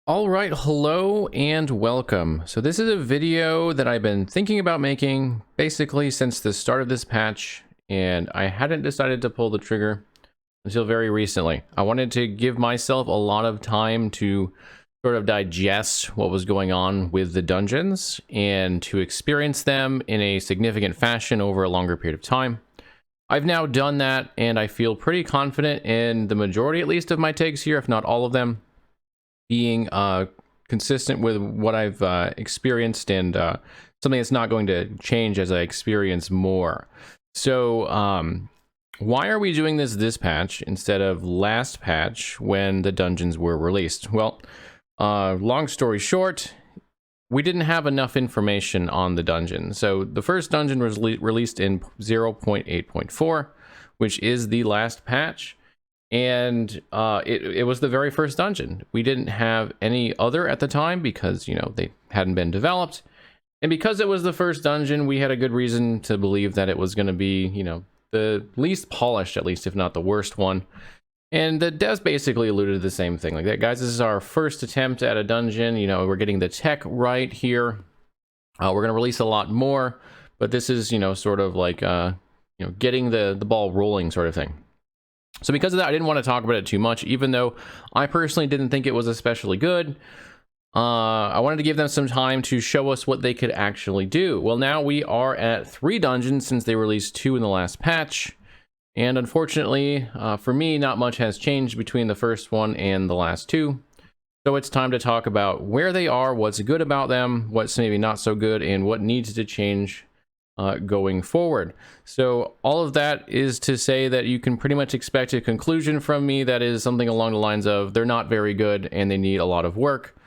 All right, hello and welcome. So this is a video that I've been thinking about making basically since the start of this patch, and I hadn't decided to pull the trigger until very recently. I wanted to give myself a lot of time to sort of digest what was going on with the dungeons and to experience them in a significant fashion over a longer period of time. I've now done that, and I feel pretty confident in the majority, at least, of my takes here, if not all of them, being consistent with what I've experienced and something that's not going to change as I experience more. So why are we doing this patch instead of last patch when the dungeons were released? Well, long story short, we didn't have enough information on the dungeon. So the first dungeon was released in 0.8.4, which is the last patch. And it was the very first dungeon. We didn't have any other at the time because, you know, they hadn't been developed. And because it was the first dungeon, we had a good reason to believe that it was going to be, you know, the least polished, at least, if not the worst one. And the devs basically alluded to the same thing. Like, that, guys, this is our first attempt at a dungeon. You know, we're getting the tech right here. We're going to release a lot more. But this is, you know, sort of like, getting the ball rolling sort of thing. So because of that, I didn't want to talk about it too much, even though I personally didn't think it was especially good. I wanted to give them some time to show us what they could actually do. Well, now we are at 3 dungeons since they released 2 in the last patch. And unfortunately, for me, not much has changed between the first one and the last 2. So it's time to talk about where they are, what's good about them, what's maybe not so good, and what needs to change going forward. So all of that is to say that you can pretty much expect a conclusion from me that is something along the lines of they're not very good and they need a lot of work,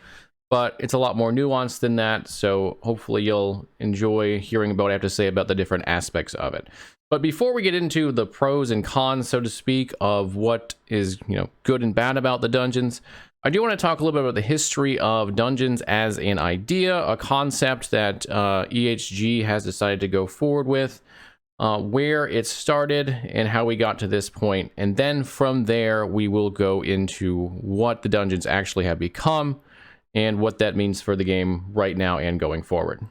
but it's a lot more nuanced than that. So hopefully you'll enjoy hearing about what I have to say about the different aspects of it. But before we get into the pros and cons, so to speak, of what is, you know, good and bad about the dungeons, I do want to talk a little bit about the history of dungeons as an idea, a concept that EHG has decided to go forward with, where it started and how we got to this point. And then from there, we will go into what the dungeons actually have become and what that means for the game right now and going forward.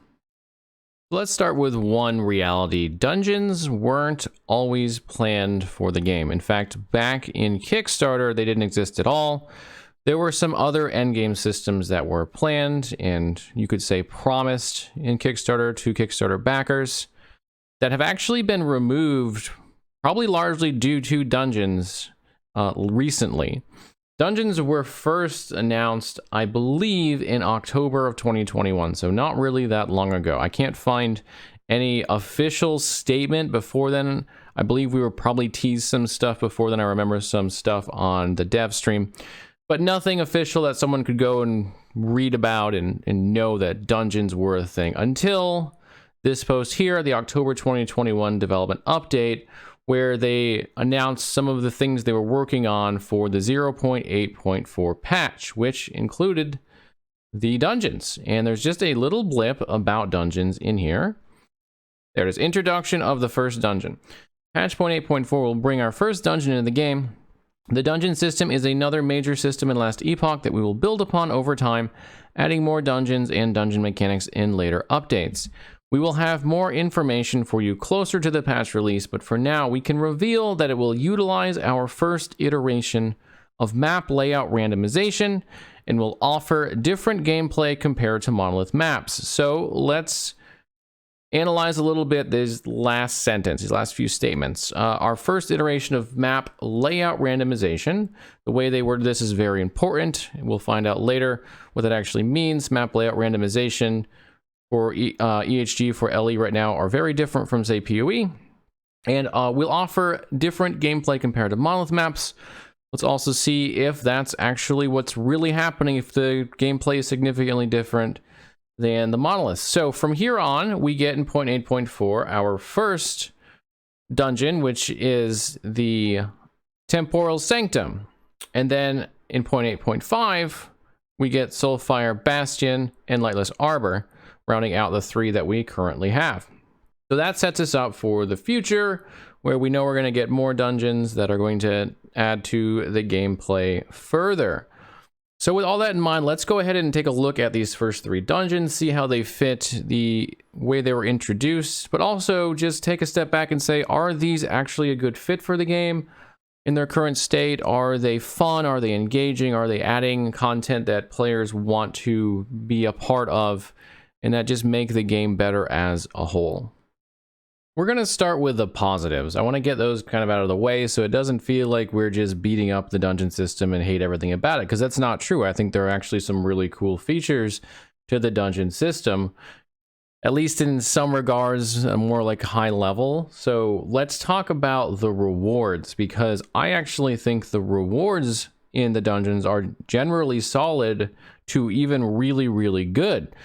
Let's start with one reality. Dungeons weren't always planned for the game. In fact, back in Kickstarter, they didn't exist at all. There were some other endgame systems that were planned and you could say promised in Kickstarter to Kickstarter backers that have actually been removed, probably largely due to dungeons recently. Dungeons were first announced, I believe, in October of 2021, so not really that long ago. I can't find any official statement before then. I believe we were probably teased some stuff before then. I remember some stuff on the dev stream, but nothing official that someone could go and read about and know that dungeons were a thing until this post here, the October 2021 development update, where they announced some of the things they were working on for the 0.8.4 patch, which included the dungeons. And there's just a little blip about dungeons in here. There it is, introduction of the first dungeon. Patch 0.8.4 will bring our first dungeon into the game. The dungeon system is another major system in last Epoch that we will build upon over time, adding more dungeons and dungeon mechanics in later updates. We will have more information for you closer to the patch release, but for now we can reveal that it will utilize our first iteration of map layout randomization and will offer different gameplay compared to monolith maps. So let's analyze a little bit this last sentence, these last few statements. Our first iteration of map layout randomization, the way they worded this is very important. We'll find out later what that actually means. Map layout randomization for EHG for LE right now are very different from, say, PoE. And we'll offer different gameplay compared to monolith maps. Let's also see if that's actually what's really happening, if the gameplay is significantly different than the monoliths. So from here on, we get in 0.8.4 our first dungeon, which is the Temporal Sanctum. And then in 0.8.5, we get Soulfire Bastion and Lightless Arbor, rounding out the 3 that we currently have. So that sets us up for the future, where we know we're going to get more dungeons that are going to add to the gameplay further. So with all that in mind, let's go ahead and take a look at these first 3 dungeons, see how they fit the way they were introduced, but also just take a step back and say, are these actually a good fit for the game in their current state? Are they fun? Are they engaging? Are they adding content that players want to be a part of and that just make the game better as a whole? We're going to start with the positives. I want to get those kind of out of the way so it doesn't feel like we're just beating up the dungeon system and hate everything about it, because that's not true. I think there are actually some really cool features to the dungeon system, at least in some regards, more like high level. So let's talk about the rewards, because I actually think the rewards in the dungeons are generally solid to even really, really good.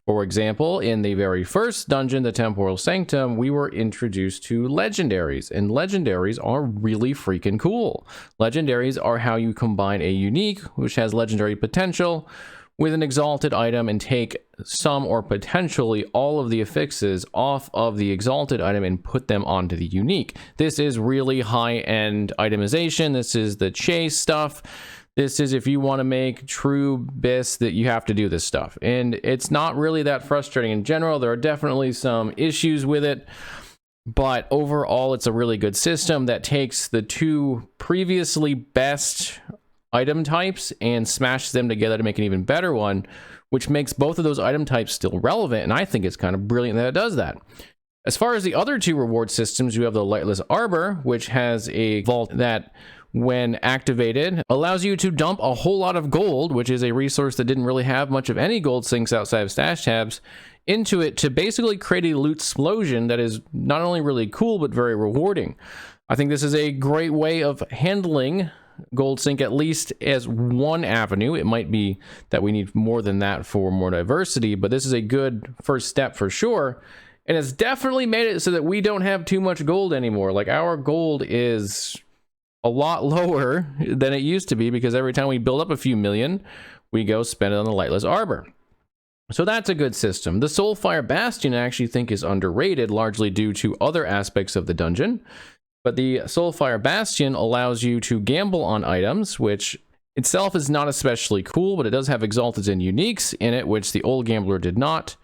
For example, in the very first dungeon, the Temporal Sanctum, we were introduced to legendaries, and legendaries are really freaking cool. Legendaries are how you combine a unique, which has legendary potential, with an exalted item and take some or potentially all of the affixes off of the exalted item and put them onto the unique. This is really high-end itemization. This is the chase stuff. This is if you want to make true BIS, that you have to do this stuff. And it's not really that frustrating in general. There are definitely some issues with it, but overall it's a really good system that takes the 2 previously best item types and smashes them together to make an even better one, which makes both of those item types still relevant. And I think it's kind of brilliant that it does that. As far as the other 2 reward systems, you have the Lightless Arbor, which has a vault that, when activated, allows you to dump a whole lot of gold, which is a resource that didn't really have much of any gold sinks outside of stash tabs, into it to basically create a loot explosion that is not only really cool, but very rewarding. I think this is a great way of handling gold sink, at least as one avenue. It might be that we need more than that for more diversity, but this is a good first step for sure. And it's definitely made it so that we don't have too much gold anymore. Like, our gold is a lot lower than it used to be, because every time we build up a few million, we go spend it on the Lightless Arbor. So that's a good system. The Soulfire Bastion I actually think is underrated, largely due to other aspects of the dungeon. But the Soulfire Bastion allows you to gamble on items, which itself is not especially cool, but it does have exalteds and uniques in it, which the old gambler did not.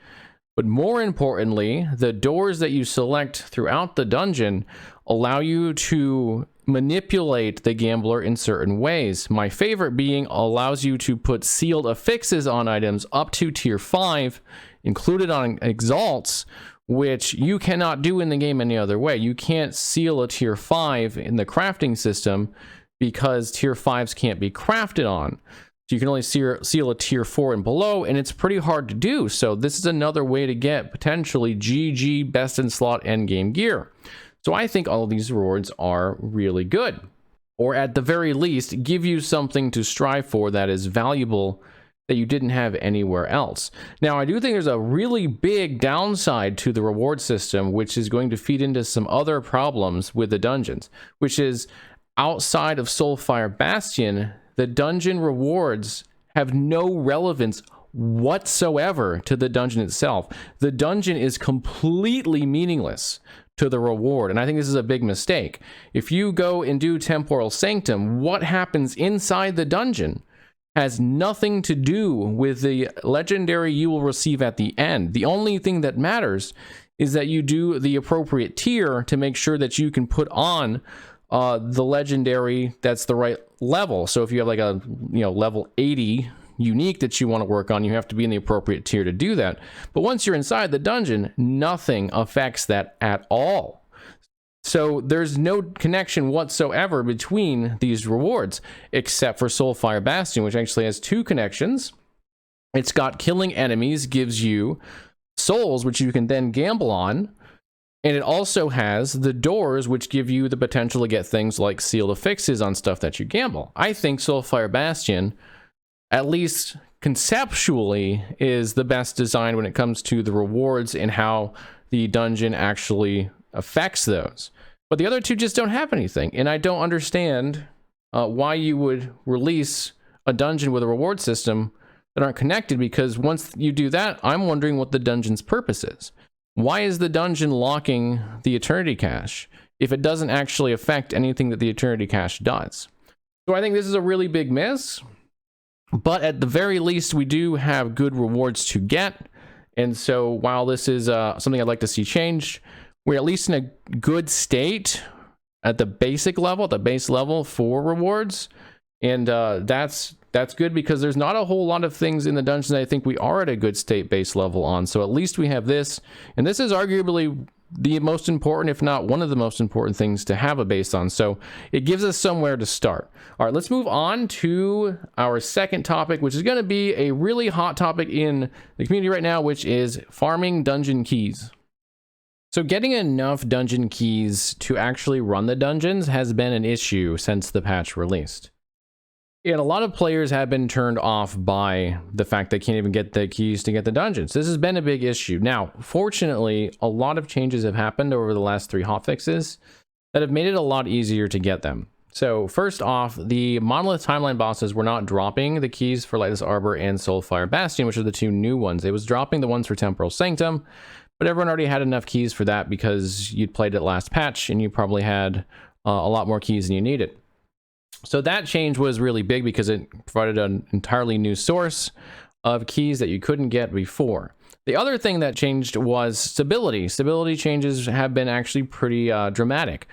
But more importantly, the doors that you select throughout the dungeon allow you to manipulate the gambler in certain ways. My favorite being allows you to put sealed affixes on items up to tier 5, included on exalts, which you cannot do in the game any other way. You can't seal a tier 5 in the crafting system because tier 5s can't be crafted on. So you can only seal a tier 4 and below, and it's pretty hard to do. So this is another way to get potentially GG best in slot endgame gear. So I think all of these rewards are really good, or at the very least give you something to strive for that is valuable that you didn't have anywhere else. Now, I do think there's a really big downside to the reward system, which is going to feed into some other problems with the dungeons, which is outside of Soulfire Bastion, the dungeon rewards have no relevance whatsoever to the dungeon itself. The dungeon is completely meaningless to the reward, and I think this is a big mistake. If you go and do Temporal Sanctum, what happens inside the dungeon has nothing to do with the legendary you will receive at the end. The only thing that matters is that you do the appropriate tier to make sure that you can put on the legendary that's the right level. So if you have like a level 80 unique that you want to work on, you have to be in the appropriate tier to do that. But once you're inside the dungeon, nothing affects that at all. So there's no connection whatsoever between these rewards, except for Soulfire Bastion, which actually has 2 connections. It's got killing enemies gives you souls, which you can then gamble on. And it also has the doors, which give you the potential to get things like sealed affixes on stuff that you gamble. I think Soulfire Bastion, at least conceptually, is the best design when it comes to the rewards and how the dungeon actually affects those. But the other 2 just don't have anything, and I don't understand why you would release a dungeon with a reward system that aren't connected, because once you do that, I'm wondering what the dungeon's purpose is. Why is the dungeon locking the Eternity Cache if it doesn't actually affect anything that the Eternity Cache does? So I think this is a really big miss. But at the very least, we do have good rewards to get. And so while this is something I'd like to see changed, we're at least in a good state at the basic level, at the base level for rewards. And that's good because there's not a whole lot of things in the dungeon that I think we are at a good state base level on. So at least we have this. And this is arguably the most important, if not one of the most important things to have a base on. So it gives us somewhere to start. All right, let's move on to our second topic, which is going to be a really hot topic in the community right now, which is farming dungeon keys. So getting enough dungeon keys to actually run the dungeons has been an issue since the patch released. And a lot of players have been turned off by the fact they can't even get the keys to get the dungeons. This has been a big issue. Now, fortunately, a lot of changes have happened over the last 3 hotfixes that have made it a lot easier to get them. So first off, the Monolith Timeline bosses were not dropping the keys for Lightless Arbor and Soulfire Bastion, which are the 2 new ones. It was dropping the ones for Temporal Sanctum, but everyone already had enough keys for that because you'd played it last patch and you probably had a lot more keys than you needed. So that change was really big because it provided an entirely new source of keys that you couldn't get before. The other thing that changed was stability. Stability changes have been actually pretty dramatic.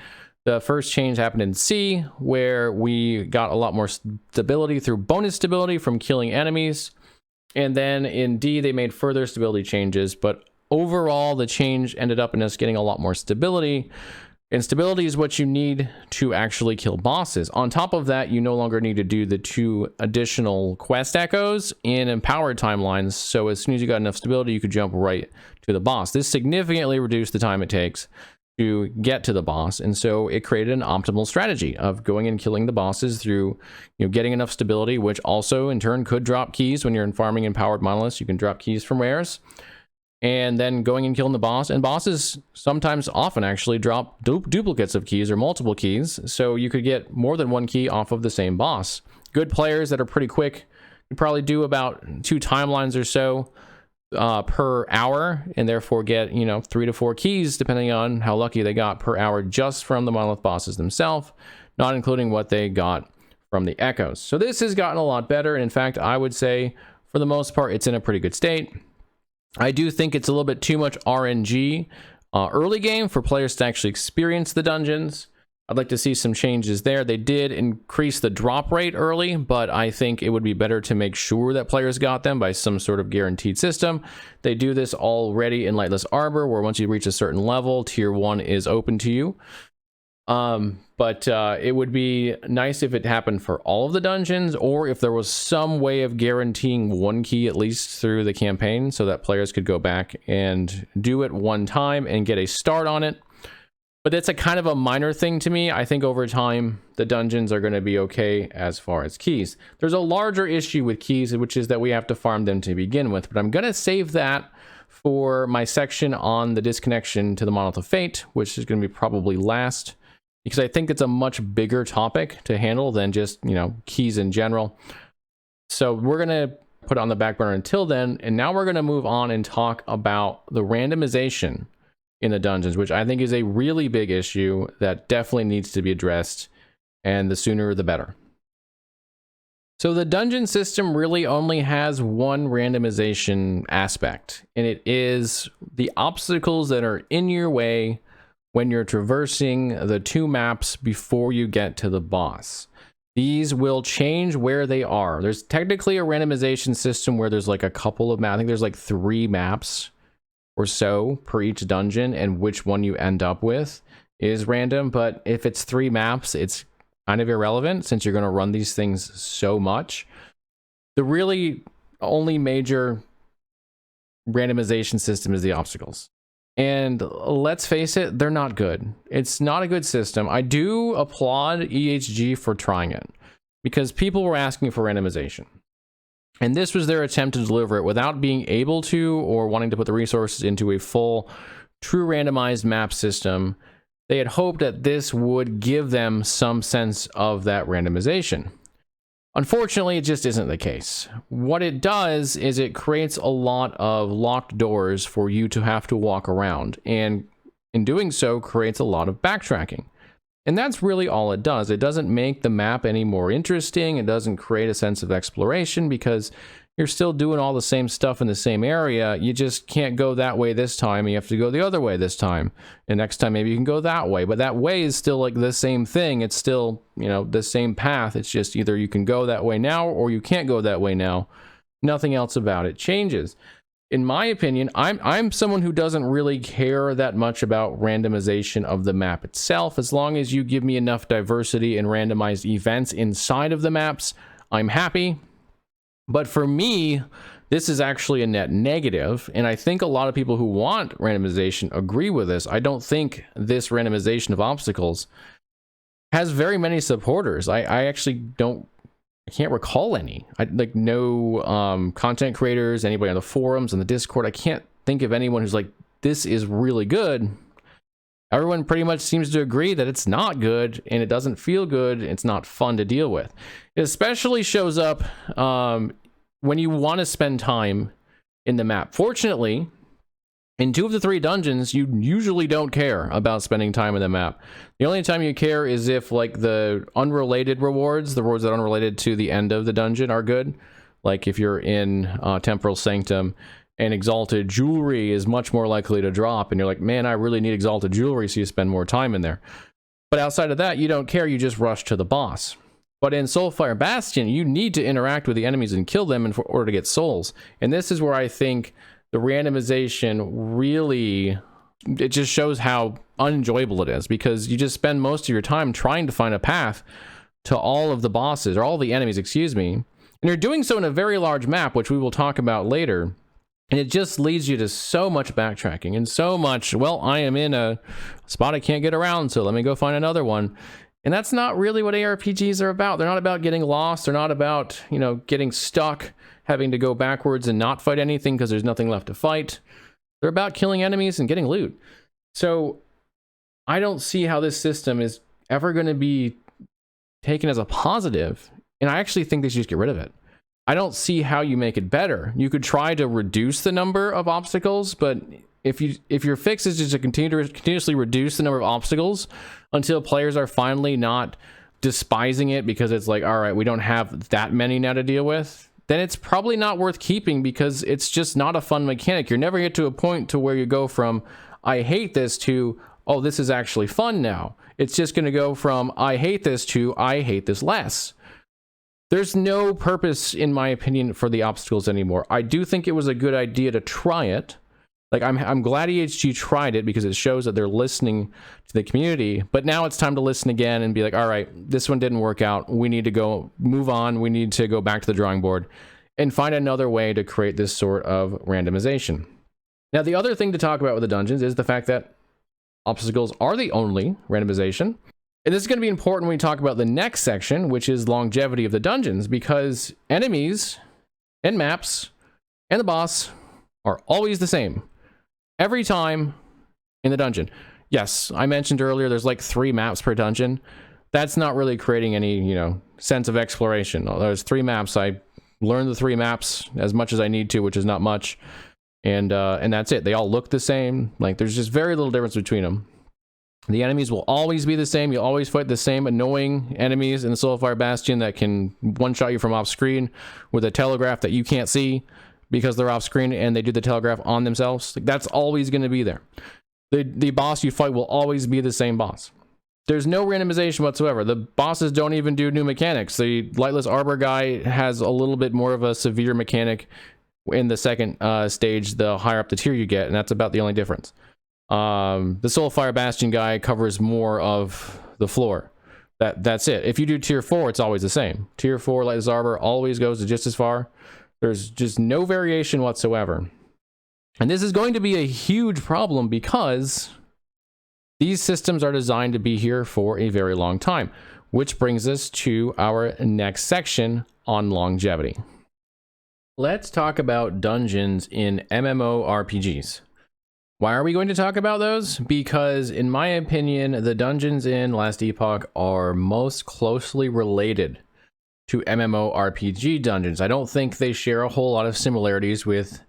The first change happened in C, where we got a lot more stability through bonus stability from killing enemies. And then in D, they made further stability changes. But overall, the change ended up in us getting a lot more stability. And stability is what you need to actually kill bosses. On top of that, you no longer need to do the 2 additional quest echoes in empowered timelines. So as soon as you got enough stability, you could jump right to the boss. This significantly reduced the time it takes to get to the boss. And so it created an optimal strategy of going and killing the bosses through, getting enough stability, which also in turn could drop keys when you're in farming empowered monoliths. You can drop keys from rares. And then going and killing the boss. And bosses sometimes often actually drop duplicates of keys or multiple keys. So you could get more than 1 key off of the same boss. Good players that are pretty quick could probably do about 2 timelines or so per hour. And therefore get, 3 to 4 keys, depending on how lucky they got per hour just from the monolith bosses themselves, not including what they got from the echoes. So this has gotten a lot better. And in fact, I would say for the most part, it's in a pretty good state. I do think it's a little bit too much RNG early game for players to actually experience the dungeons. I'd like to see some changes there. They did increase the drop rate early, but I think it would be better to make sure that players got them by some sort of guaranteed system. They do this already in Lightless Arbor, where once you reach a certain level, tier 1 is open to you. But it would be nice if it happened for all of the dungeons, or if there was some way of guaranteeing 1 key at least through the campaign so that players could go back and do it 1 time and get a start on it. But it's a kind of a minor thing to me. I think over time, the dungeons are going to be okay as far as keys. There's a larger issue with keys, which is that we have to farm them to begin with, but I'm going to save that for my section on the disconnection to the Monolith of Fate, which is going to be probably last, because I think it's a much bigger topic to handle than just, keys in general. So we're going to put it on the back burner until then. And now we're going to move on and talk about the randomization in the dungeons, which I think is a really big issue that definitely needs to be addressed, and the sooner the better. So the dungeon system really only has one randomization aspect, and it is the obstacles that are in your way when you're traversing the 2 maps before you get to the boss. These will change where they are. There's technically a randomization system where there's like a couple of maps. I think there's like 3 maps or so per each dungeon, and which one you end up with is random. But if it's 3 maps, it's kind of irrelevant since you're going to run these things so much. The really only major randomization system is the obstacles. And let's face it, they're not good. It's not a good system. I do applaud EHG for trying it, because people were asking for randomization. And this was their attempt to deliver it without being able to or wanting to put the resources into a full, true randomized map system. They had hoped that this would give them some sense of that randomization. Unfortunately, it just isn't the case. What it does is it creates a lot of locked doors for you to have to walk around, and in doing so creates a lot of backtracking. And that's really all it does. It doesn't make the map any more interesting. It doesn't create a sense of exploration because you're still doing all the same stuff in the same area. You just can't go that way this time. You have to go the other way this time. And next time maybe you can go that way. But that way is still like the same thing. It's still, you know, the same path. It's just either you can go that way now or you can't go that way now. Nothing else about it changes. In my opinion, I'm someone who doesn't really care that much about randomization of the map itself. As long as you give me enough diversity and randomized events inside of the maps, I'm happy. But for me, this is actually a net negative, and I think a lot of people who want randomization agree with this. I don't think this randomization of obstacles has very many supporters. I actually I can't recall any. Like no content creators, anybody on the forums, on the Discord. I can't think of anyone who's like, this is really good. Everyone pretty much seems to agree that it's not good, and it doesn't feel good. It's not fun to deal with. It especially shows up when you want to spend time in the map. Fortunately, in 2 of the 3 dungeons, you usually don't care about spending time in the map. The only time you care is if, like, the unrelated rewards, the rewards that are unrelated to the end of the dungeon are good. Like, if you're in Temporal Sanctum, and exalted jewelry is much more likely to drop, and you're like, man, I really need exalted jewelry, so you spend more time in there. But outside of that, you don't care, you just rush to the boss. But in Soulfire Bastion, you need to interact with the enemies and kill them in order to get souls. And this is where I think the randomization really, it just shows how unenjoyable it is, because you just spend most of your time trying to find a path to all of the bosses, or all the enemies, excuse me. And you're doing so in a very large map, which we will talk about later. And it just leads you to so much backtracking and so much, well, I am in a spot I can't get around, so let me go find another one. And that's not really what ARPGs are about. They're not about getting lost. They're not about, you know, getting stuck, having to go backwards and not fight anything because there's nothing left to fight. They're about killing enemies and getting loot. So I don't see how this system is ever going to be taken as a positive. And I actually think they should just get rid of it. I don't see how you make it better. You could try to reduce the number of obstacles, but if your fix is just to continuously reduce the number of obstacles until players are finally not despising it because it's like, all right, we don't have that many now to deal with, then it's probably not worth keeping, because it's just not a fun mechanic. You're never get to a point to where you go from, I hate this, to, oh, this is actually fun now. It's just going to go from, I hate this, to, I hate this less. There's no purpose, in my opinion, for the obstacles anymore. I do think it was a good idea to try it. Like, I'm glad EHG tried it, because it shows that they're listening to the community. But now it's time to listen again and be like, all right, this one didn't work out. We need to go move on. We need to go back to the drawing board and find another way to create this sort of randomization. Now, the other thing to talk about with the dungeons is the fact that obstacles are the only randomization. And this is going to be important when we talk about the next section, which is longevity of the dungeons, because enemies and maps and the boss are always the same every time in the dungeon. Yes, I mentioned earlier there's like 3 maps per dungeon. That's not really creating any, you know, sense of exploration. There's 3 maps. I learned the 3 maps as much as I need to, which is not much. And that's it. They all look the same. Like, there's just very little difference between them. The enemies will always be the same. You'll always fight the same annoying enemies in the Soulfire Bastion that can one-shot you from off-screen with a telegraph that you can't see because they're off-screen and they do the telegraph on themselves. Like, that's always going to be there. The boss you fight will always be the same boss. There's no randomization whatsoever. The bosses don't even do new mechanics. The Lightless Arbor guy has a little bit more of a severe mechanic in the second stage, the higher up the tier you get, and that's about the only difference. The Soulfire Bastion guy covers more of the floor. That's it. If you do tier 4, it's always the same. Tier 4 Lightless Arbor always goes just as far. There's just no variation whatsoever. And this is going to be a huge problem, because these systems are designed to be here for a very long time, which brings us to our next section on longevity. Let's talk about dungeons in MMORPGs. Why are we going to talk about those? Because, in my opinion, the dungeons in Last Epoch are most closely related to MMORPG dungeons. I don't think they share a whole lot of similarities with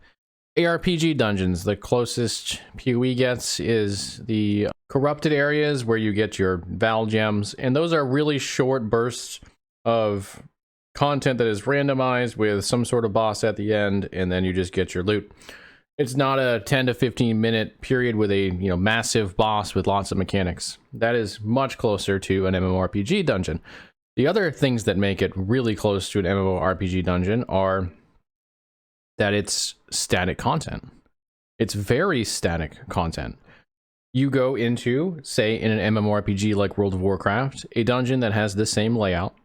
ARPG dungeons. The closest PoE gets is the corrupted areas where you get your Val gems, and those are really short bursts of content that is randomized with some sort of boss at the end, and then you just get your loot. It's not a 10 to 15 minute period with a massive boss with lots of mechanics. That is much closer to an MMORPG dungeon. The other things that make it really close to an MMORPG dungeon are that it's static content. It's very static content. You go into, say, in an MMORPG like World of Warcraft, a dungeon that has the same layout,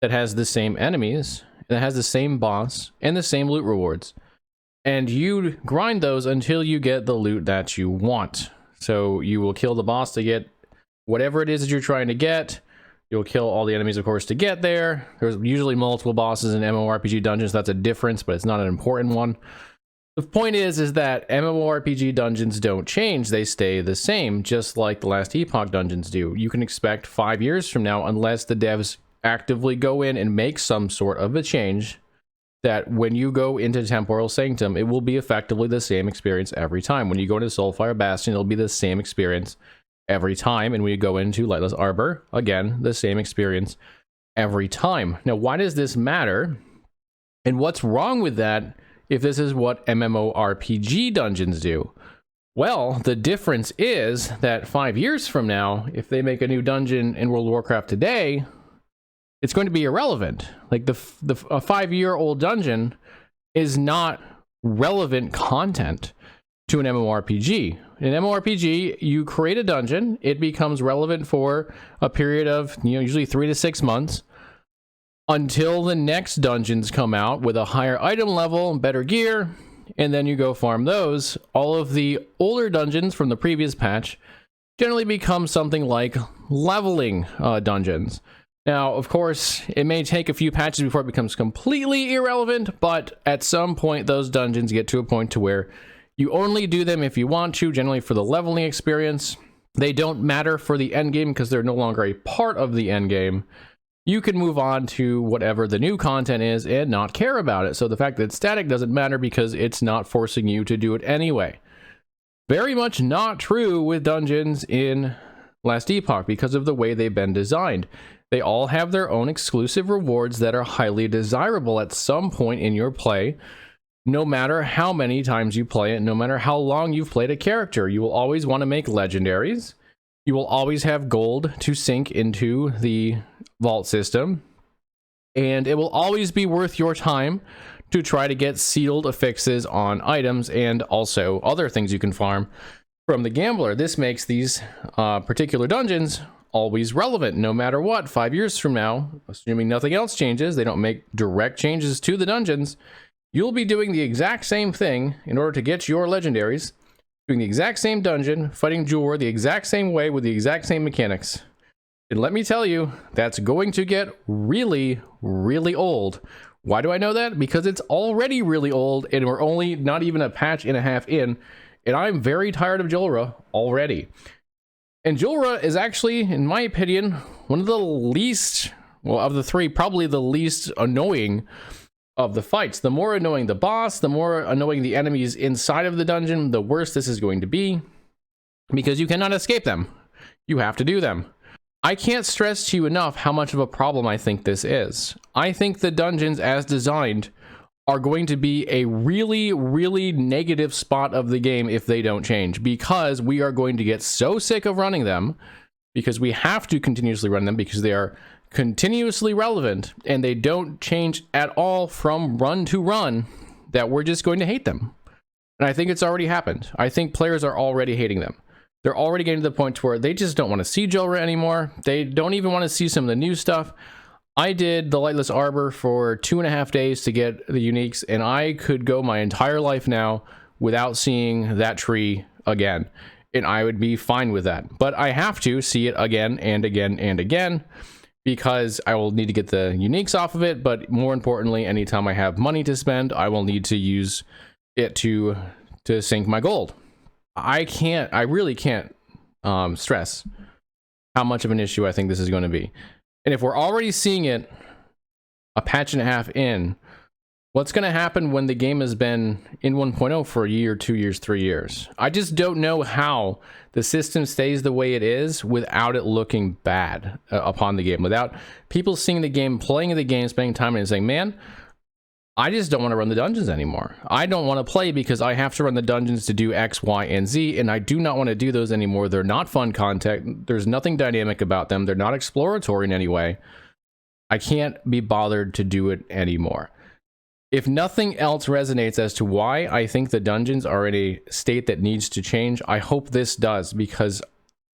that has the same enemies, that has the same boss, and the same loot rewards. And you grind those until you get the loot that you want. So you will kill the boss to get whatever it is that you're trying to get. You'll kill all the enemies, of course, to get there. There's usually multiple bosses in MMORPG dungeons. That's a difference, but it's not an important one. The point is that MMORPG dungeons don't change. They stay the same, just like the last Epoch dungeons do. You can expect 5 years from now, unless the devs actively go in and make some sort of a change, that when you go into Temporal Sanctum, it will be effectively the same experience every time. When you go into Soulfire Bastion, it'll be the same experience every time. And when you go into Lightless Arbor, again, the same experience every time. Now, why does this matter? And what's wrong with that if this is what MMORPG dungeons do? Well, the difference is that 5 years from now, if they make a new dungeon in World of Warcraft today, it's going to be irrelevant. Like a 5-year-old dungeon is not relevant content to an MMORPG. In an MMORPG, you create a dungeon, it becomes relevant for a period of usually 3 to 6 months until the next dungeons come out with a higher item level and better gear, and then you go farm those. All of the older dungeons from the previous patch generally become something like leveling dungeons. Now, of course, it may take a few patches before it becomes completely irrelevant, but at some point those dungeons get to a point to where you only do them if you want to, generally for the leveling experience. They don't matter for the end game because they're no longer a part of the end game. You can move on to whatever the new content is and not care about it. So the fact that it's static doesn't matter because it's not forcing you to do it anyway. Very much not true with dungeons in Last Epoch because of the way they've been designed. They all have their own exclusive rewards that are highly desirable at some point in your play. No matter how many times you play it, no matter how long you've played a character, you will always want to make legendaries. You will always have gold to sink into the vault system. And it will always be worth your time to try to get sealed affixes on items and also other things you can farm from the gambler. This makes these particular dungeons always relevant, no matter what. 5 years from now, assuming nothing else changes, they don't make direct changes to the dungeons, you'll be doing the exact same thing in order to get your legendaries, doing the exact same dungeon, fighting Julra the exact same way with the exact same mechanics. And let me tell you, that's going to get really, really old. Why do I know that? Because it's already really old, and we're only not even a patch and a half in, and I'm very tired of Julra already. And Julra is actually, in my opinion, one of the least, well, of the three, probably the least annoying of the fights. The more annoying the boss, the more annoying the enemies inside of the dungeon, the worse this is going to be, because you cannot escape them. You have to do them. I can't stress to you enough how much of a problem I think this is. I think the dungeons as designed are going to be a really, really negative spot of the game if they don't change, because we are going to get so sick of running them, because we have to continuously run them because they are continuously relevant and they don't change at all from run to run, that we're just going to hate them. And I think it's already happened. I think players are already hating them. They're already getting to the point where they just don't want to see Julra anymore. They don't even want to see some of the new stuff. I did the Lightless Arbor for 2.5 days to get the uniques, and I could go my entire life now without seeing that tree again, and I would be fine with that. But I have to see it again and again and again, because I will need to get the uniques off of it, but more importantly, anytime I have money to spend, I will need to use it to sink my gold. I really can't stress how much of an issue I think this is going to be. And if we're already seeing it a patch and a half in, What's going to happen when the game has been in 1.0 for a year, 2 years, 3 years? I just don't know how the system stays the way it is without it looking bad upon the game, without people seeing the game, playing the game, spending time in it and saying, man, I just don't want to run the dungeons anymore. I don't want to play because I have to run the dungeons to do X, Y, and Z, and I do not want to do those anymore. They're not fun content. There's nothing dynamic about them. They're not exploratory in any way. I can't be bothered to do it anymore. If nothing else resonates as to why I think the dungeons are in a state that needs to change, I hope this does, because,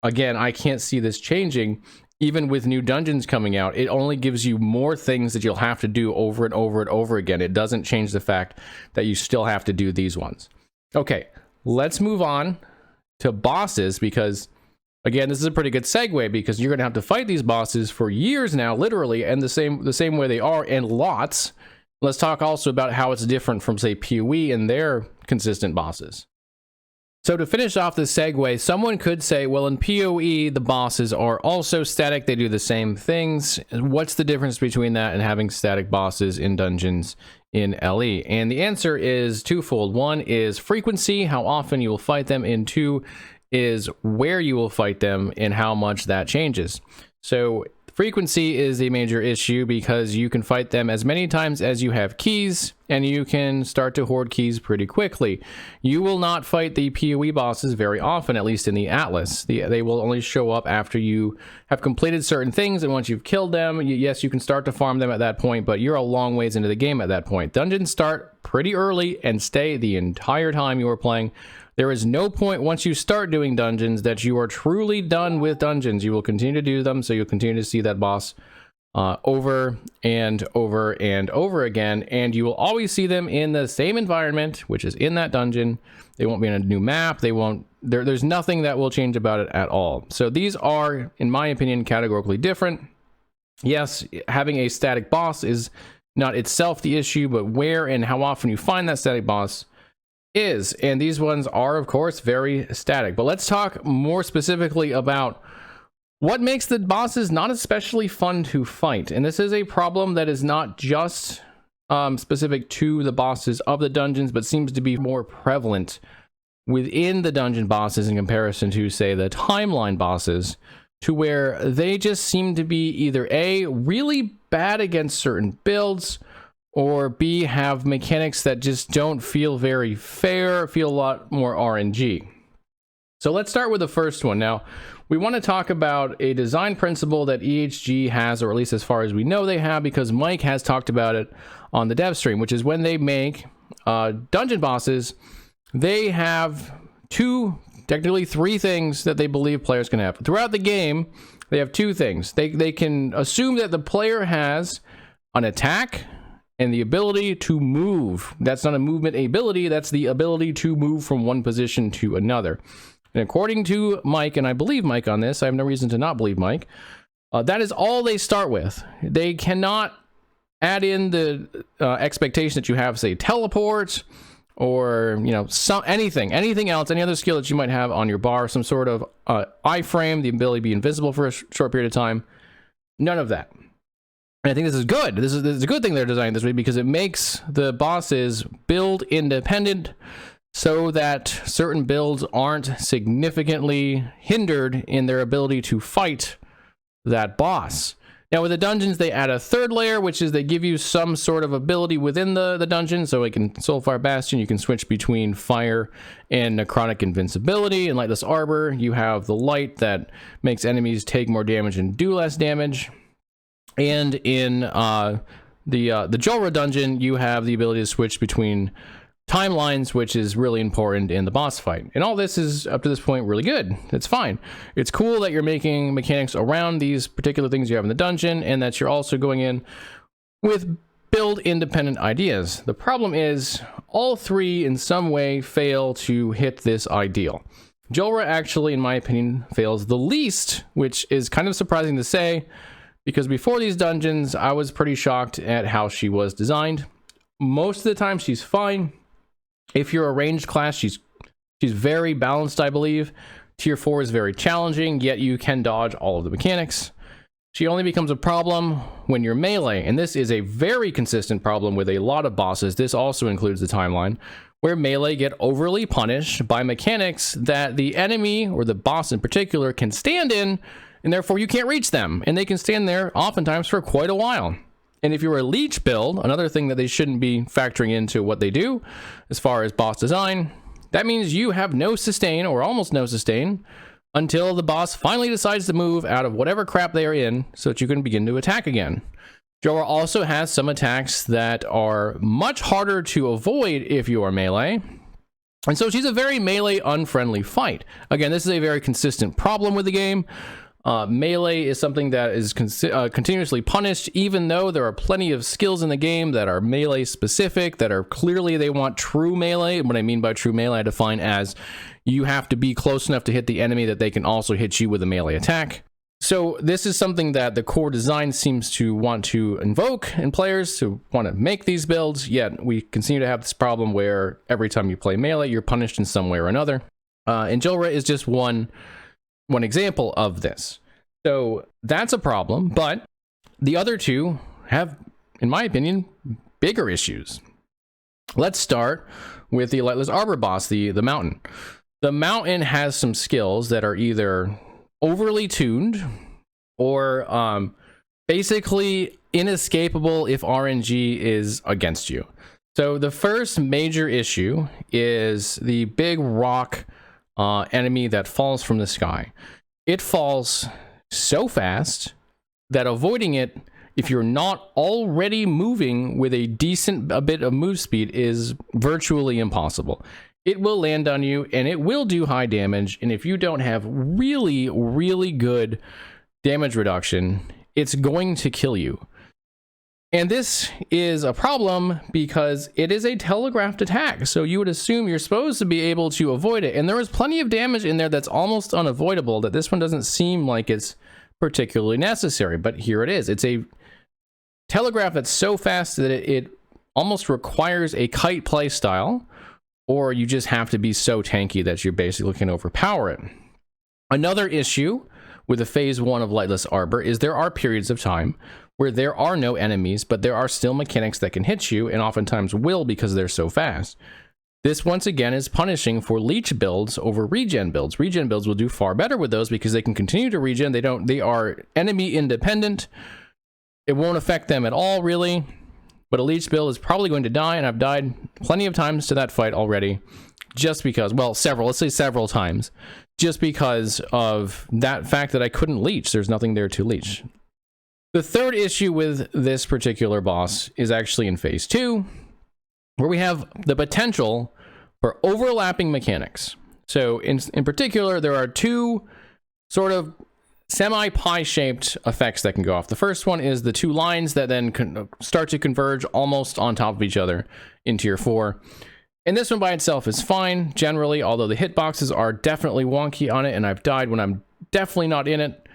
again, I can't see this changing. Even with new dungeons coming out, it only gives you more things that you'll have to do over and over and over again. It doesn't change the fact that you still have to do these ones. Okay, let's move on to bosses, because, again, this is a pretty good segue, because you're going to have to fight these bosses for years now, literally, and the same way they are, and lots. Let's talk also about how it's different from, say, PoE and their consistent bosses. So to finish off this segue, someone could say, well, in PoE, the bosses are also static. They do the same things. What's the difference between that and having static bosses in dungeons in LE? And the answer is twofold. One is frequency, how often you will fight them, and two is where you will fight them and how much that changes. So frequency is a major issue because you can fight them as many times as you have keys, and you can start to hoard keys pretty quickly. You will not fight the PoE bosses very often, at least in the Atlas. They will only show up after you have completed certain things, and once you've killed them, yes, you can start to farm them at that point, but you're a long ways into the game at that point. Dungeons start pretty early and stay the entire time you are playing. There is no point once you start doing dungeons that you are truly done with dungeons. You will continue to do them, so you'll continue to see that boss over and over and over again, and you will always see them in the same environment, which is in that dungeon. They won't be in a new map. They won't. There's nothing that will change about it at all. So these are, in my opinion, categorically different. Yes, having a static boss is not itself the issue, but where and how often you find that static boss is, and these ones are, of course, very static. But let's talk more specifically about what makes the bosses not especially fun to fight. And this is a problem that is not just specific to the bosses of the dungeons, but seems to be more prevalent within the dungeon bosses in comparison to, say, the timeline bosses, to where they just seem to be either A, really bad against certain builds, or B, have mechanics that just don't feel very fair, feel a lot more RNG. So let's start with the first one. Now, we want to talk about a design principle that EHG has, or at least as far as we know they have, because Mike has talked about it on the dev stream, which is when they make dungeon bosses, they have technically three things that they believe players can have. Throughout the game, they have two things. They can assume that the player has an attack and the ability to move. That's not a movement ability, that's the ability to move from one position to another. And according to Mike, and I believe Mike on this, I have no reason to not believe Mike, that is all they start with. They cannot add in the expectation that you have, say, teleport, or, you know, anything else, any other skill that you might have on your bar, some sort of iframe, the ability to be invisible for a short period of time. None of that. And I think this is good. This is a good thing they're designing this way, because it makes the bosses build independent so that certain builds aren't significantly hindered in their ability to fight that boss. Now, with the dungeons, they add a third layer, which is they give you some sort of ability within the dungeon. So it can Soulfire Bastion, you can switch between fire and necrotic invincibility. And Lightless Arbor, you have the light that makes enemies take more damage and do less damage. And in the Julra dungeon, you have the ability to switch between timelines, which is really important in the boss fight. And all this is, up to this point, really good. It's fine. It's cool that you're making mechanics around these particular things you have in the dungeon, and that you're also going in with build-independent ideas. The problem is, all three in some way fail to hit this ideal. Julra actually, in my opinion, fails the least, which is kind of surprising to say, because before these dungeons, I was pretty shocked at how she was designed. Most of the time, she's fine. If you're a ranged class, she's very balanced, I believe. Tier 4 is very challenging, yet you can dodge all of the mechanics. She only becomes a problem when you're melee, and this is a very consistent problem with a lot of bosses. This also includes the timeline, where melee get overly punished by mechanics that the enemy, or the boss in particular, can stand in, and therefore you can't reach them, and they can stand there oftentimes for quite a while. And if you're a leech build, another thing that they shouldn't be factoring into what they do as far as boss design, that means you have no sustain, or almost no sustain, until the boss finally decides to move out of whatever crap they are in so that you can begin to attack again. Julra also has some attacks that are much harder to avoid if you are melee, and so she's a very melee unfriendly fight. Again, this is a very consistent problem with the game. Melee is something that is continuously punished, even though there are plenty of skills in the game that are melee specific, that are clearly they want true melee. And what I mean by true melee, I define as you have to be close enough to hit the enemy that they can also hit you with a melee attack. So this is something that the core design seems to want to invoke in players to want to make these builds, yet we continue to have this problem where every time you play melee, you're punished in some way or another. And Julra is just one example of this. So that's a problem, but the other two have, in my opinion, bigger issues. Let's start with the Lightless Arbor boss, the Mountain. The Mountain has some skills that are either overly tuned or basically inescapable if RNG is against you. So the first major issue is the big rock enemy that falls from the sky. It falls so fast that avoiding it, if you're not already moving with a decent bit of move speed, is virtually impossible. It will land on you and it will do high damage, and if you don't have really, really good damage reduction, it's going to kill you. And this is a problem because it is a telegraphed attack, so you would assume you're supposed to be able to avoid it, and there is plenty of damage in there that's almost unavoidable, that this one doesn't seem like it's particularly necessary, but here it is. It's a telegraph that's so fast that it almost requires a kite play style, or you just have to be so tanky that you basically can overpower it. Another issue with the phase 1 of Lightless Arbor is there are periods of time where there are no enemies, but there are still mechanics that can hit you, and oftentimes will because they're so fast. This once again is punishing for leech builds over regen builds. Regen builds will do far better with those because they can continue to regen. They are enemy independent. It won't affect them at all, really. But a leech build is probably going to die, and I've died plenty of times to that fight already, just because, well, let's say several times, just because of that fact that I couldn't leech. There's nothing there to leech. The third issue with this particular boss is actually in phase 2, where we have the potential for overlapping mechanics. So in particular, there are two sort of semi-pie shaped effects that can go off. The first one is the two lines that then start to converge almost on top of each other into your 4. And this one by itself is fine generally, although the hitboxes are definitely wonky on it, and I've died when I'm definitely not in it.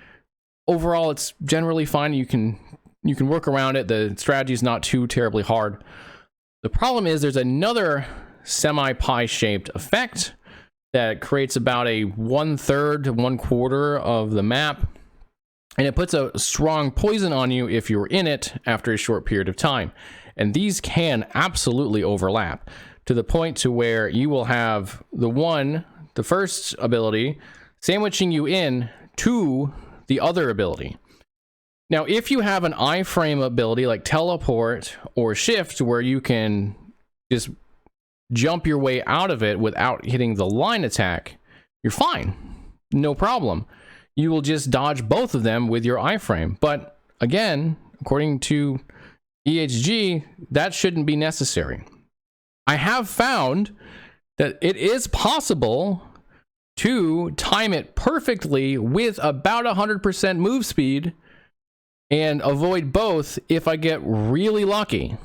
Overall, it's generally fine. You can work around it. The strategy is not too terribly hard. The problem is there's another semi-pie shaped effect that creates about a 1/3 to 1/4 of the map, and it puts a strong poison on you if you're in it after a short period of time. And these can absolutely overlap to the point to where you will have the first ability sandwiching you in to the other ability. Now, if you have an iframe ability like teleport or shift, where you can just jump your way out of it without hitting the line attack, you're fine. No problem. You will just dodge both of them with your iframe. But again, according to EHG, that shouldn't be necessary. I have found that it is possible to time it perfectly with about 100% move speed and avoid both if I get really lucky.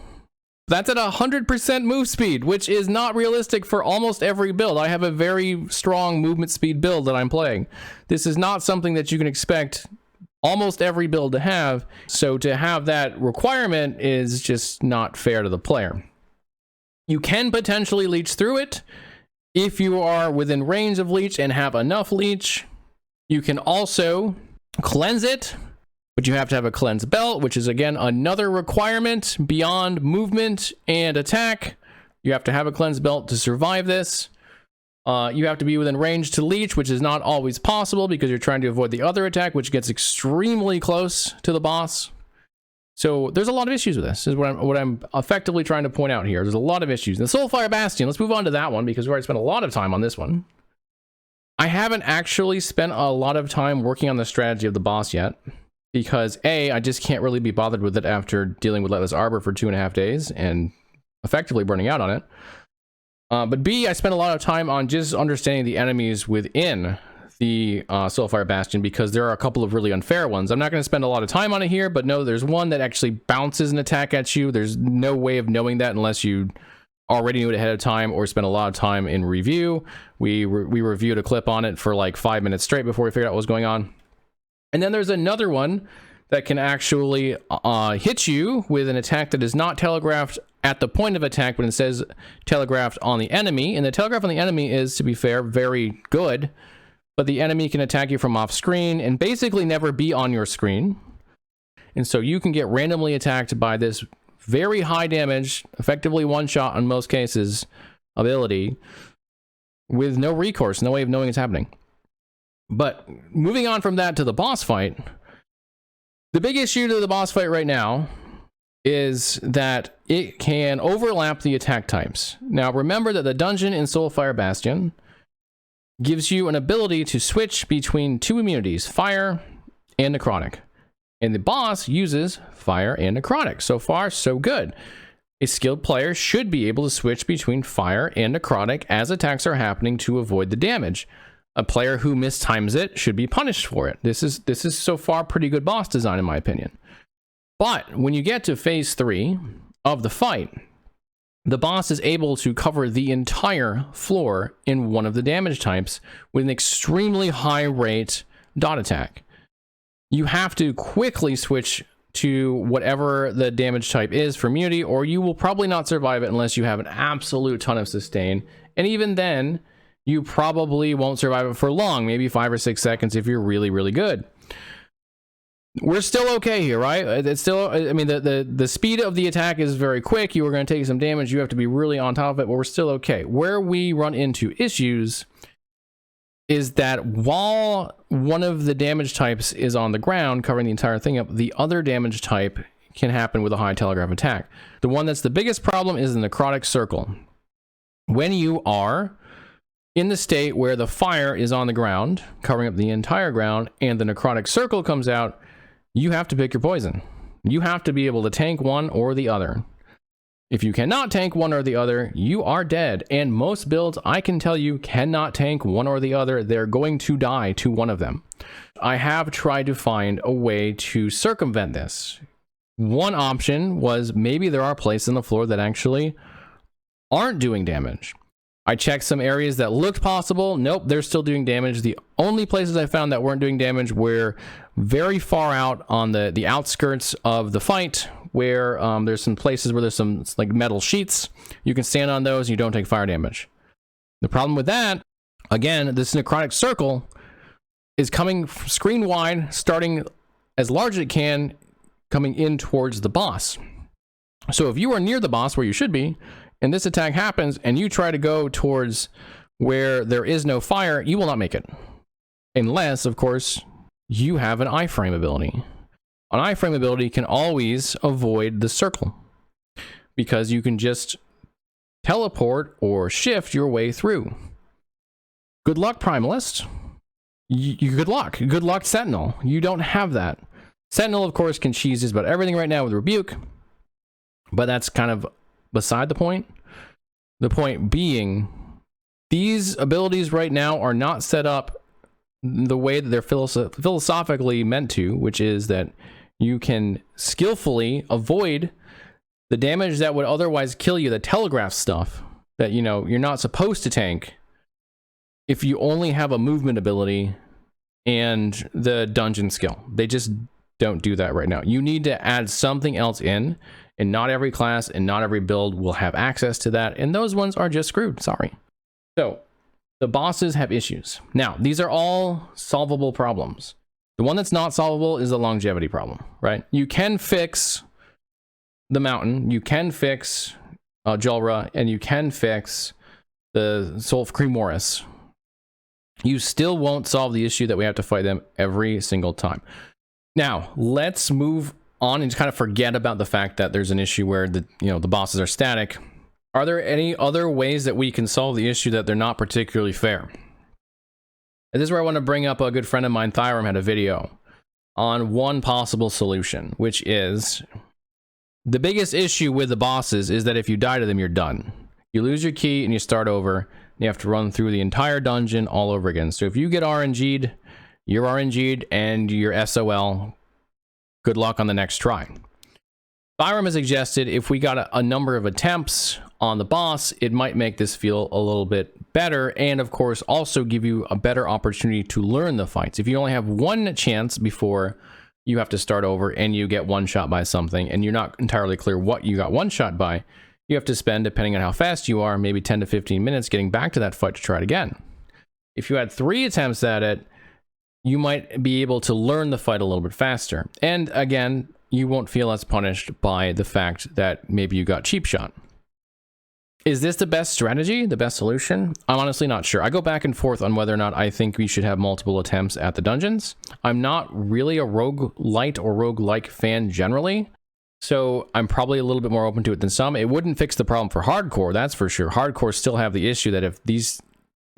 That's at 100% move speed, which is not realistic for almost every build. I have a very strong movement speed build that I'm playing. This is not something that you can expect almost every build to have, so to have that requirement is just not fair to the player. You can potentially leech through it if you are within range of leech and have enough leech. You can also cleanse it But you have to have a cleanse belt, which is again another requirement beyond movement and attack. You have to have a cleanse belt to survive this. You have to be within range to leech, which is not always possible because you're trying to avoid the other attack, which gets extremely close to the boss. So there's a lot of issues with this, is what I'm effectively trying to point out here. There's a lot of issues. The Soulfire Bastion, let's move on to that one because we've already spent a lot of time on this one. I haven't actually spent a lot of time working on the strategy of the boss yet because A, I just can't really be bothered with it after dealing with Lightless Arbor for 2.5 days and effectively burning out on it. But B, I spent a lot of time on just understanding the enemies within the Soulfire Bastion because there are a couple of really unfair ones. I'm not going to spend a lot of time on it here, but no, there's one that actually bounces an attack at you. There's no way of knowing that unless you already knew it ahead of time or spent a lot of time in review. We reviewed a clip on it for like 5 minutes straight before we figured out what was going on. And then there's another one that can actually hit you with an attack that is not telegraphed at the point of attack, but it says telegraphed on the enemy. And the telegraph on the enemy is, to be fair, very good. But the enemy can attack you from off screen and basically never be on your screen. And so you can get randomly attacked by this very high damage, effectively one shot in most cases, ability with no recourse, no way of knowing it's happening. But moving on from that to the boss fight, the big issue to the boss fight right now is that it can overlap the attack types. Now remember that the dungeon in Soulfire Bastion gives you an ability to switch between two immunities, fire and necrotic. And the boss uses fire and necrotic. So far, so good. A skilled player should be able to switch between fire and necrotic as attacks are happening to avoid the damage. A player who mistimes it should be punished for it. This is so far pretty good boss design in my opinion. But when you get to phase 3 of the fight, the boss is able to cover the entire floor in one of the damage types with an extremely high rate dot attack. You have to quickly switch to whatever the damage type is for immunity, or you will probably not survive it unless you have an absolute ton of sustain. And even then, you probably won't survive it for long, maybe 5 or 6 seconds if you're really, really good. We're still okay here, right? It's still, I mean, the speed of the attack is very quick. You are going to take some damage. You have to be really on top of it, but we're still okay. Where we run into issues is that while one of the damage types is on the ground, covering the entire thing up, the other damage type can happen with a high telegraph attack. The one that's the biggest problem is the necrotic circle. When you are in the state where the fire is on the ground, covering up the entire ground, and the necrotic circle comes out, you have to pick your poison. You have to be able to tank one or the other. If you cannot tank one or the other, you are dead. And most builds, I can tell you, cannot tank one or the other. They're going to die to one of them. I have tried to find a way to circumvent this. One option was maybe there are places on the floor that actually aren't doing damage. I checked some areas that looked possible. Nope, they're still doing damage. The only places I found that weren't doing damage were very far out on the outskirts of the fight, where there's some places where there's some like metal sheets. You can stand on those and you don't take fire damage. The problem with that, again, this necrotic circle is coming screen wide, starting as large as it can, coming in towards the boss. So if you are near the boss where you should be, and this attack happens, and you try to go towards where there is no fire, you will not make it. Unless, of course, you have an iframe ability. An iframe ability can always avoid the circle, because you can just teleport or shift your way through. Good luck, Primalist. Good luck. Good luck, Sentinel. You don't have that. Sentinel, of course, can cheese just about everything right now with Rebuke, but that's kind of beside the point. The point being, these abilities right now are not set up the way that they're philosophically meant to, which is that you can skillfully avoid the damage that would otherwise kill you, the telegraph stuff that, you know, you're not supposed to tank if you only have a movement ability and the dungeon skill. They just don't do that right now. You need to add something else in, and not every class and not every build will have access to that, and those ones are just screwed, sorry. So, the bosses have issues. Now, these are all solvable problems. The one that's not solvable is the longevity problem, right? You can fix the mountain, you can fix Julra, and you can fix the soul of Cremorous. You still won't solve the issue that we have to fight them every single time. Now, let's move on and just kind of forget about the fact that there's an issue where the bosses are static. Are there any other ways that we can solve the issue that they're not particularly fair? And this is where I want to bring up a good friend of mine, Thyworm, had a video on one possible solution, which is the biggest issue with the bosses is that if you die to them, you're done. You lose your key and you start over, and you have to run through the entire dungeon all over again. So if you get RNG'd, you're RNG'd and you're SOL. Good luck on the next try. Thyworm has suggested if we got a number of attempts on the boss, it might make this feel a little bit better, and of course also give you a better opportunity to learn the fights. If you only have one chance before you have to start over and you get one shot by something and you're not entirely clear what you got one shot by, you have to spend, depending on how fast you are, maybe 10 to 15 minutes getting back to that fight to try it again. If you had 3 attempts at it, you might be able to learn the fight a little bit faster. And again, you won't feel as punished by the fact that maybe you got cheap shot. Is this the best strategy, the best solution? I'm honestly not sure. I go back and forth on whether or not I think we should have multiple attempts at the dungeons. I'm not really a roguelite or roguelike fan generally, so I'm probably a little bit more open to it than some. It wouldn't fix the problem for hardcore, that's for sure. Hardcore still have the issue that if these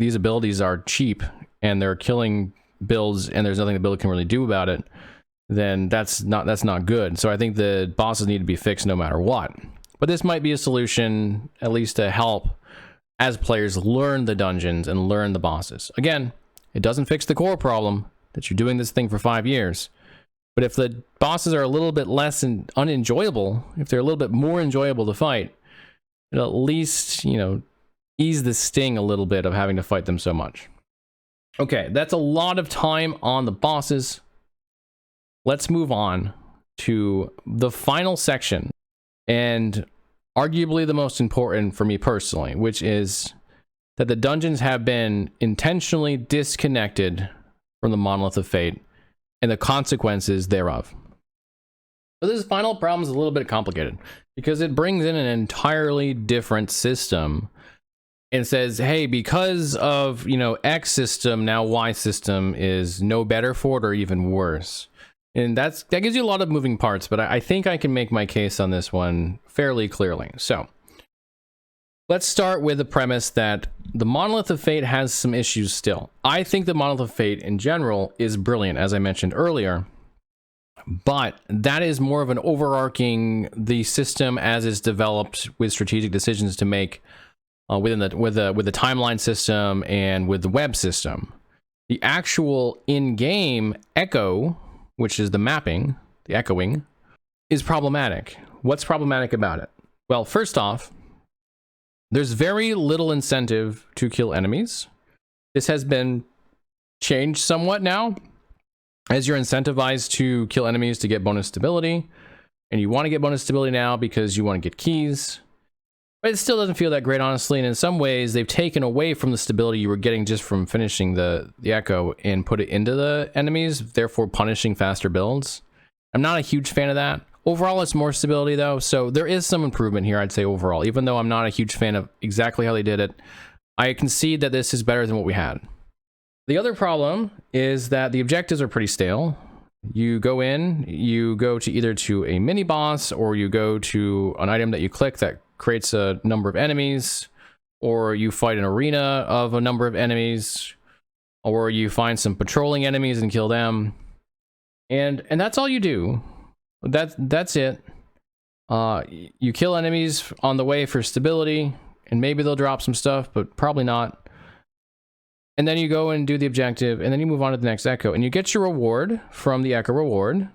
abilities are cheap and they're killing builds and there's nothing the build can really do about it, then that's not good. So I think the bosses need to be fixed no matter what. But this might be a solution, at least to help as players learn the dungeons and learn the bosses. Again, it doesn't fix the core problem that you're doing this thing for 5 years. But if the bosses are a little bit less unenjoyable, if they're a little bit more enjoyable to fight, it'll at least, ease the sting a little bit of having to fight them so much. Okay, that's a lot of time on the bosses. Let's move on to the final section, and arguably the most important for me personally, which is that the dungeons have been intentionally disconnected from the Monolith of Fate and the consequences thereof. But this final problem is a little bit complicated because it brings in an entirely different system and says, hey, because of, X system, now Y system is no better for it or even worse. And that gives you a lot of moving parts, but I think I can make my case on this one fairly clearly. So let's start with the premise that the Monolith of Fate has some issues still. I think the Monolith of Fate in general is brilliant, as I mentioned earlier, but that is more of an overarching, the system as is developed with strategic decisions to make with the timeline system and with the web system. The actual in-game echo, which is the mapping, the echoing, is problematic. What's problematic about it? Well, first off, there's very little incentive to kill enemies. This has been changed somewhat now, as you're incentivized to kill enemies to get bonus stability, and you want to get bonus stability now because you want to get keys. But it still doesn't feel that great, honestly, and in some ways, they've taken away from the stability you were getting just from finishing the echo and put it into the enemies, therefore punishing faster builds. I'm not a huge fan of that. Overall, it's more stability, though, so there is some improvement here, I'd say, overall. Even though I'm not a huge fan of exactly how they did it, I concede that this is better than what we had. The other problem is that the objectives are pretty stale. You go in, you go to either to a mini-boss, or you go to an item that you click that creates a number of enemies, or you fight an arena of a number of enemies, or you find some patrolling enemies and kill them, and that's all you do. That's it. You kill enemies on the way for stability, and maybe they'll drop some stuff, but probably not. And then you go and do the objective, and then you move on to the next echo, and you get your reward from the echo reward,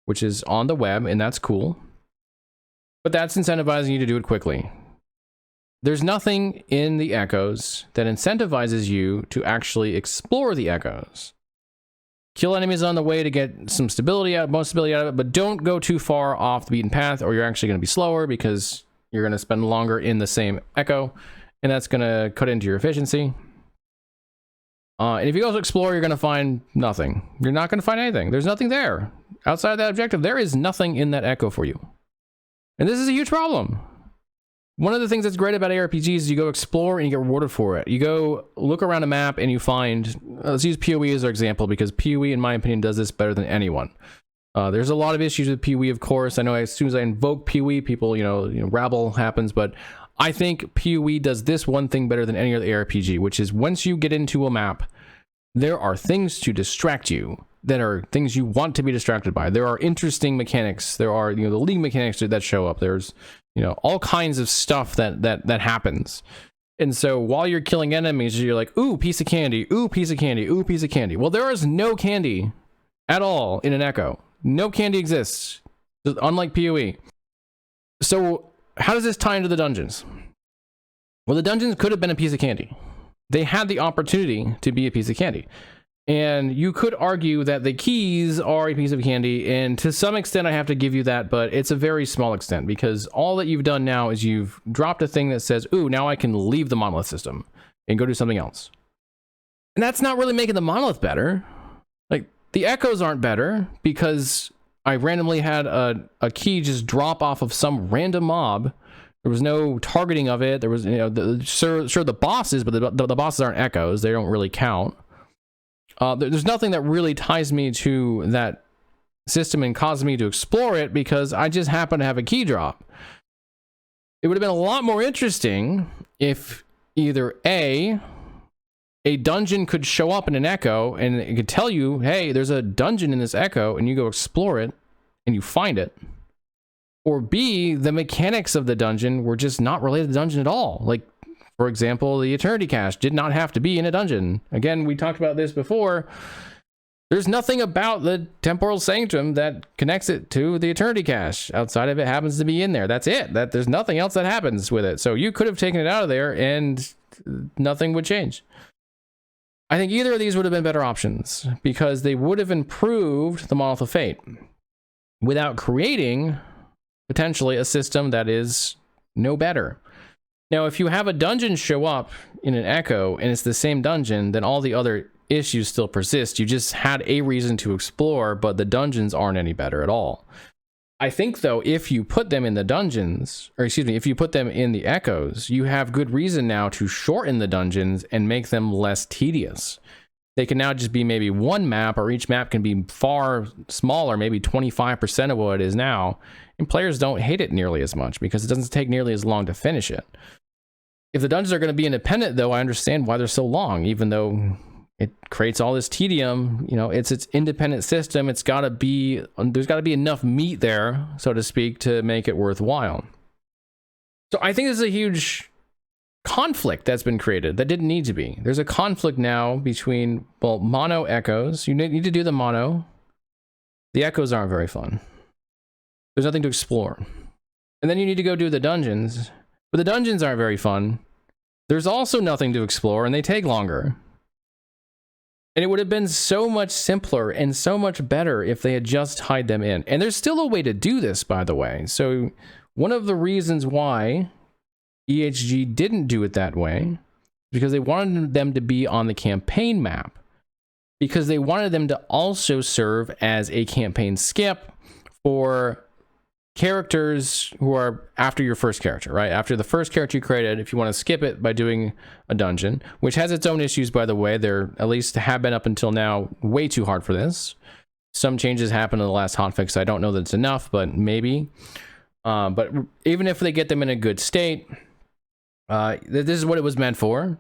which is on the web, and that's cool. But that's incentivizing you to do it quickly. There's nothing in the echoes that incentivizes you to actually explore the echoes. Kill enemies on the way to get some stability out, most stability out of it, but don't go too far off the beaten path, or you're actually going to be slower because you're going to spend longer in the same echo, and that's going to cut into your efficiency. And if you go to explore, you're going to find nothing. You're not going to find anything. There's nothing there. Outside of that objective, there is nothing in that echo for you. And this is a huge problem. One of the things that's great about ARPGs is you go explore and you get rewarded for it. You go look around a map and you find, let's use PoE as our example, because PoE, in my opinion, does this better than anyone. There's a lot of issues with PoE, of course. I know as soon as I invoke PoE, people, rabble happens, but I think PoE does this one thing better than any other ARPG, which is once you get into a map, there are things to distract you that are things you want to be distracted by. There are interesting mechanics. There are, the league mechanics that show up. There's, all kinds of stuff that happens. And so while you're killing enemies, you're like, ooh, piece of candy, ooh, piece of candy, ooh, piece of candy. Well, there is no candy at all in an echo. No candy exists, unlike PoE. So how does this tie into the dungeons? Well, the dungeons could have been a piece of candy. They had the opportunity to be a piece of candy. And you could argue that the keys are a piece of candy, and to some extent I have to give you that, but it's a very small extent, because all that you've done now is you've dropped a thing that says, ooh, now I can leave the monolith system and go do something else. And that's not really making the monolith better. Like, the echoes aren't better because I randomly had a key just drop off of some random mob. There was no targeting of it. There was, sure the bosses, but the bosses aren't echoes. They don't really count. There's nothing that really ties me to that system and causes me to explore it because I just happen to have a key drop. It would have been a lot more interesting if either A dungeon could show up in an echo and it could tell you, hey, there's a dungeon in this echo, and you go explore it and you find it. Or B, the mechanics of the dungeon were just not related to the dungeon at all. Like, for example, the Eternity Cache did not have to be in a dungeon. Again, we talked about this before. There's nothing about the Temporal Sanctum that connects it to the Eternity Cache. Outside of it happens to be in there. That's it. There's nothing else that happens with it. So you could have taken it out of there and nothing would change. I think either of these would have been better options because they would have improved the Monolith of Fate without creating potentially a system that is no better. Now, if you have a dungeon show up in an echo and it's the same dungeon, then all the other issues still persist. You just had a reason to explore, but the dungeons aren't any better at all. I think, though, if you put them in the dungeons, or excuse me, if you put them in the echoes, you have good reason now to shorten the dungeons and make them less tedious. They can now just be maybe one map, or each map can be far smaller, maybe 25% of what it is now, and players don't hate it nearly as much because it doesn't take nearly as long to finish it. If the dungeons are going to be independent, though, I understand why they're so long, even though it creates all this tedium. It's its independent system. There's got to be enough meat there, so to speak, to make it worthwhile. So I think this is a huge conflict that's been created that didn't need to be. There's a conflict now between, well, mono echoes. You need to do the mono. The echoes aren't very fun. There's nothing to explore. And then you need to go do the dungeons. But the dungeons aren't very fun. There's also nothing to explore, and they take longer. And it would have been so much simpler and so much better if they had just tied them in. And there's still a way to do this, by the way. So one of the reasons why EHG didn't do it that way is because they wanted them to be on the campaign map. Because they wanted them to also serve as a campaign skip for characters who are after your first character, right? After the first character you created, if you want to skip it by doing a dungeon, which has its own issues, by the way. They're, at least have been up until now, way too hard for this. Some changes happened in the last hotfix. I don't know that it's enough, but maybe. But even if they get them in a good state, this is what it was meant for.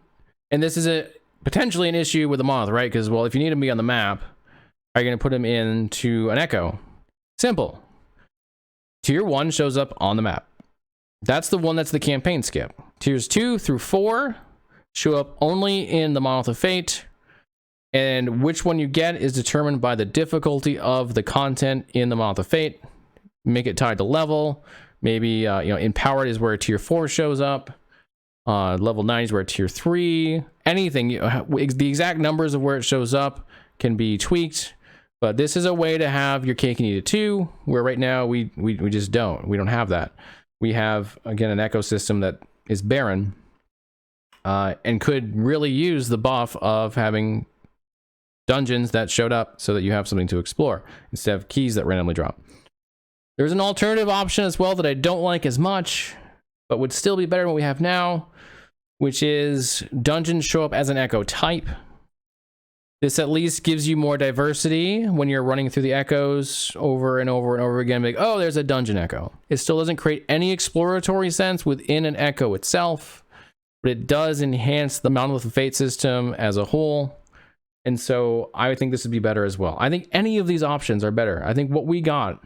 And this is potentially an issue with the Monolith, right? Because, well, if you need them to be on the map, are you going to put them into an echo? Simple. Tier 1 shows up on the map. That's the one that's the campaign skip. Tiers 2 through 4 show up only in the Monolith of Fate. And which one you get is determined by the difficulty of the content in the Monolith of Fate. Make it tied to level. Maybe, Empowered is where Tier 4 shows up. Level 9 is where Tier 3. Anything. The exact numbers of where it shows up can be tweaked. But this is a way to have your cake and eat it too, where right now we just don't. We don't have that. We have, again, an ecosystem that is barren. and could really use the buff of having dungeons that showed up so that you have something to explore instead of keys that randomly drop. There's an alternative option as well that I don't like as much, but would still be better than what we have now, which is dungeons show up as an echo type. This at least gives you more diversity when you're running through the echoes over and over and over again. Like, oh, there's a dungeon echo. It still doesn't create any exploratory sense within an echo itself, but it does enhance the Monolith of Fate system as a whole. And so I would think this would be better as well. I think any of these options are better. I think what we got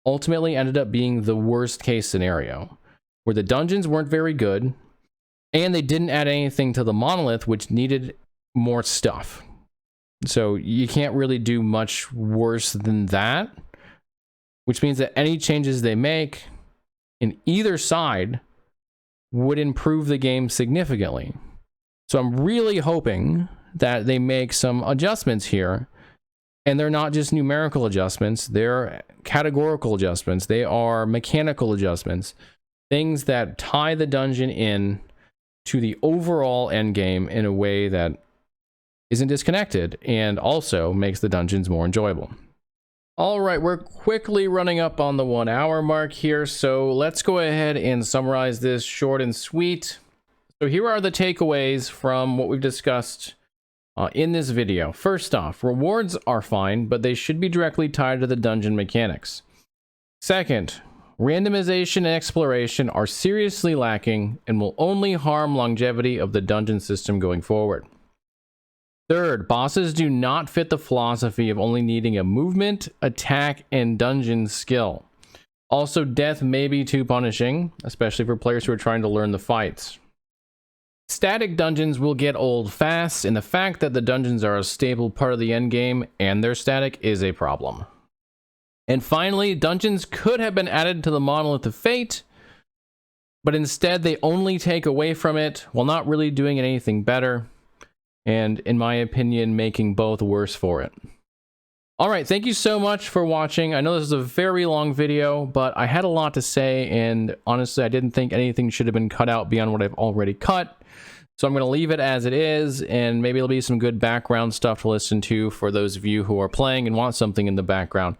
ultimately ended up being the worst case scenario, where the dungeons weren't very good and they didn't add anything to the monolith, which needed more stuff. So you can't really do much worse than that, which means that any changes they make in either side would improve the game significantly. So I'm really hoping that they make some adjustments here, and they're not just numerical adjustments, they're categorical adjustments, they are mechanical adjustments, things that tie the dungeon in to the overall end game in a way that isn't disconnected and also makes the dungeons more enjoyable. All right, we're quickly running up on the 1 hour mark here, so let's go ahead and summarize this short and sweet. So here are the takeaways from what we've discussed in this video. First off, rewards are fine, but they should be directly tied to the dungeon mechanics. Second, randomization and exploration are seriously lacking and will only harm longevity of the dungeon system going forward. Third, bosses do not fit the philosophy of only needing a movement, attack, and dungeon skill. Also, death may be too punishing, especially for players who are trying to learn the fights. Static dungeons will get old fast, and the fact that the dungeons are a stable part of the endgame and they're static is a problem. And finally, dungeons could have been added to the Monolith of Fate, but instead they only take away from it while not really doing anything better, and in my opinion, making both worse for it. Alright, thank you so much for watching. I know this is a very long video, but I had a lot to say, and honestly, I didn't think anything should have been cut out beyond what I've already cut. So I'm going to leave it as it is, and maybe it'll be some good background stuff to listen to for those of you who are playing and want something in the background.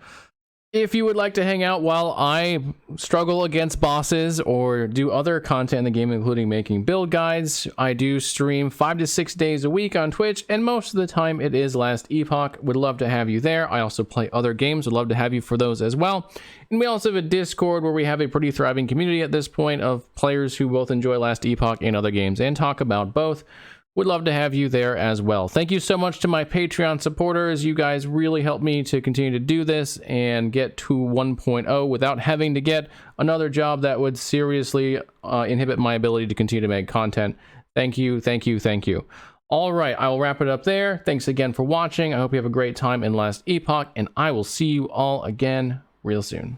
If you would like to hang out while I struggle against bosses or do other content in the game, including making build guides, I do stream 5 to 6 days a week on Twitch, and most of the time it is Last Epoch. Would love to have you there. I also play other games. Would love to have you for those as well. And we also have a Discord where we have a pretty thriving community at this point of players who both enjoy Last Epoch and other games and talk about both. Would love to have you there as well. Thank you so much to my Patreon supporters. You guys really help me to continue to do this and get to 1.0 without having to get another job that would seriously inhibit my ability to continue to make content. Thank you, thank you, thank you. All right, I will wrap it up there. Thanks again for watching. I hope you have a great time in Last Epoch, and I will see you all again real soon.